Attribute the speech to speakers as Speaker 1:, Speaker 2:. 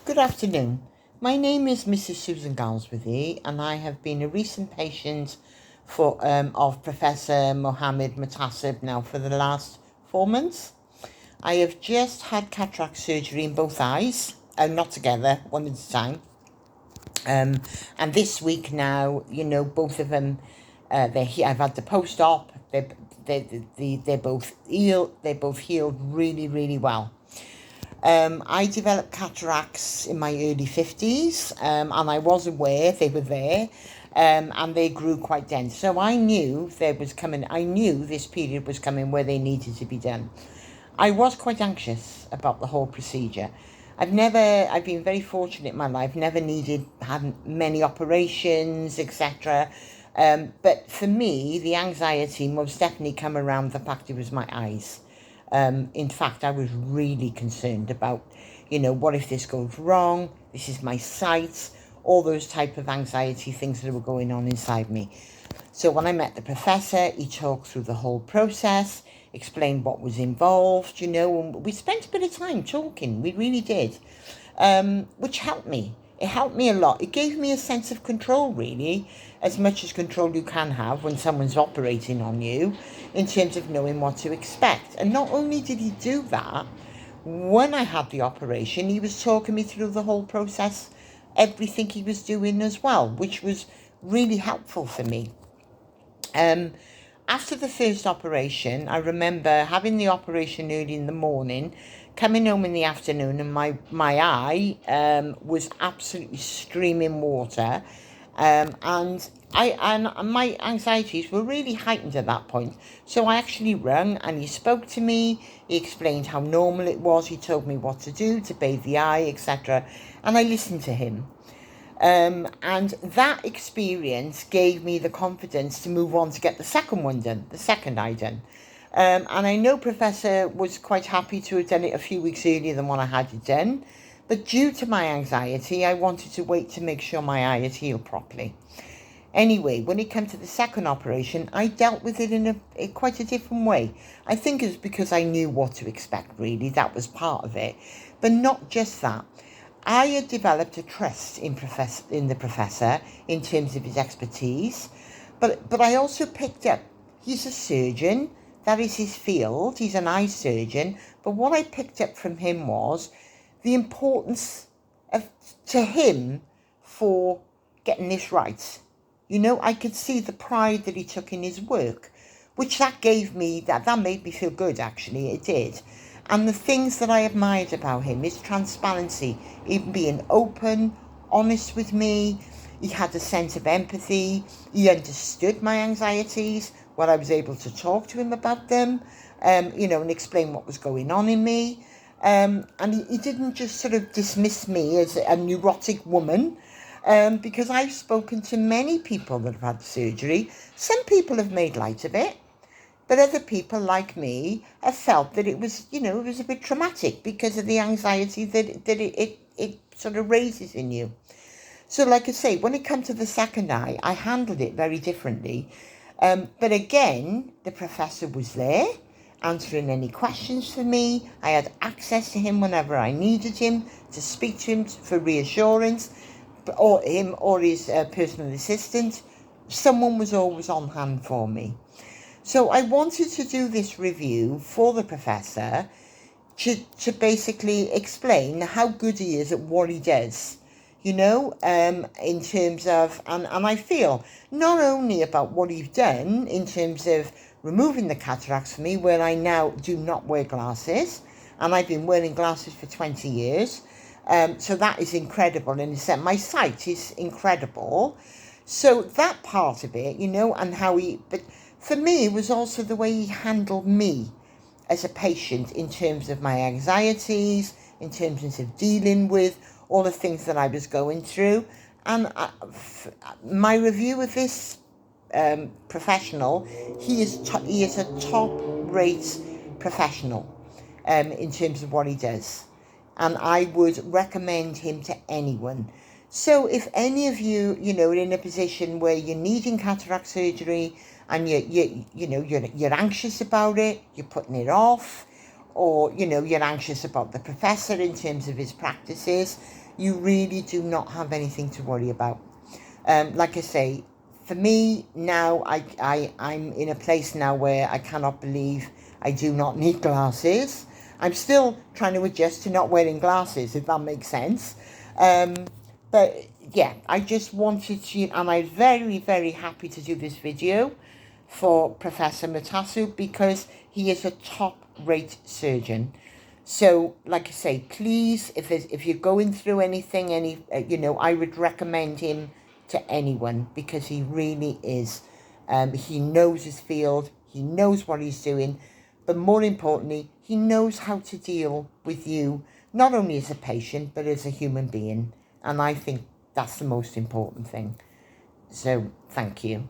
Speaker 1: Good afternoon. My name is Mrs. Susan Galsworthy, and I have been a recent patient of Professor Mohammed Mutasib now for the last 4 months. I have just had cataract surgery in both eyes, not together, one at a time. And this week now, both of them, I've had the post-op. They're both healed. They're both healed really, really well. I developed cataracts in my early 50s, and I was aware they were there, and they grew quite dense. So I knew I knew this period was coming where they needed to be done. I was quite anxious about the whole procedure. I've been very fortunate in my life, never had many operations, etc. But for me, the anxiety most definitely come around the fact it was my eyes. In fact, I was really concerned about, what if this goes wrong? This is my sight, all those type of anxiety things that were going on inside me. So when I met the professor, he talked through the whole process, explained what was involved, and we spent a bit of time talking. We really did, which helped me. It helped me a lot. It gave me a sense of control, really, as much as control you can have when someone's operating on you, in terms of knowing what to expect. And not only did he do that, when I had the operation, he was talking me through the whole process, everything he was doing as well, which was really helpful for me. After the first operation, I remember having the operation early in the morning, coming home in the afternoon, and my eye was absolutely streaming water, and my anxieties were really heightened at that point. So I actually rang, and he spoke to me. He explained how normal it was. He told me what to do to bathe the eye, etc., and I listened to him. And that experience gave me the confidence to move on to get the second one done, the second eye done. And I know Professor was quite happy to have done it a few weeks earlier than when I had it done. But due to my anxiety, I wanted to wait to make sure my eye had healed properly. Anyway, when it came to the second operation, I dealt with it in quite a different way. I think it's because I knew what to expect, really. That was part of it. But not just that. I had developed a trust in the professor in terms of his expertise, but I also picked up, he's a surgeon, that is his field, he's an eye surgeon, but what I picked up from him was the importance to him for getting this right. I could see the pride that he took in his work, which that made me feel good, actually, it did. And the things that I admired about him, his transparency, him being open, honest with me. He had a sense of empathy. He understood my anxieties when I was able to talk to him about them, and explain what was going on in me. And he didn't just sort of dismiss me as a neurotic woman, because I've spoken to many people that have had surgery. Some people have made light of it. But other people, like me, have felt that it was a bit traumatic because of the anxiety that it sort of raises in you. So, like I say, when it comes to the second eye, I handled it very differently. But again, the professor was there, answering any questions for me. I had access to him whenever I needed him, to speak to him for reassurance, or him or his personal assistant. Someone was always on hand for me. So I wanted to do this review for the professor to basically explain how good he is at what he does, in terms of, and I feel not only about what he's done in terms of removing the cataracts for me, where I now do not wear glasses, and I've been wearing glasses for 20 years. So that is incredible, and my sight is incredible. So that part of it, and how but for me, it was also the way he handled me as a patient in terms of my anxieties, in terms of dealing with all the things that I was going through. And my review of this professional, he is a top-rate professional in terms of what he does. And I would recommend him to anyone. So if any of you, are in a position where you're needing cataract surgery and you're anxious about it, you're putting it off, or, you know, you're anxious about the professor in terms of his practices, you really do not have anything to worry about. Like I say, for me now, I'm in a place now where I cannot believe I do not need glasses. I'm still trying to adjust to not wearing glasses, if that makes sense. But yeah, I just wanted to, and I'm very, very happy to do this video for Professor Matasu, because he is a top-rate surgeon. So, like I say, please, if you're going through anything, you know, I would recommend him to anyone, because he really is. He knows his field, he knows what he's doing, but more importantly, he knows how to deal with you, not only as a patient, but as a human being. And I think that's the most important thing. So, thank you.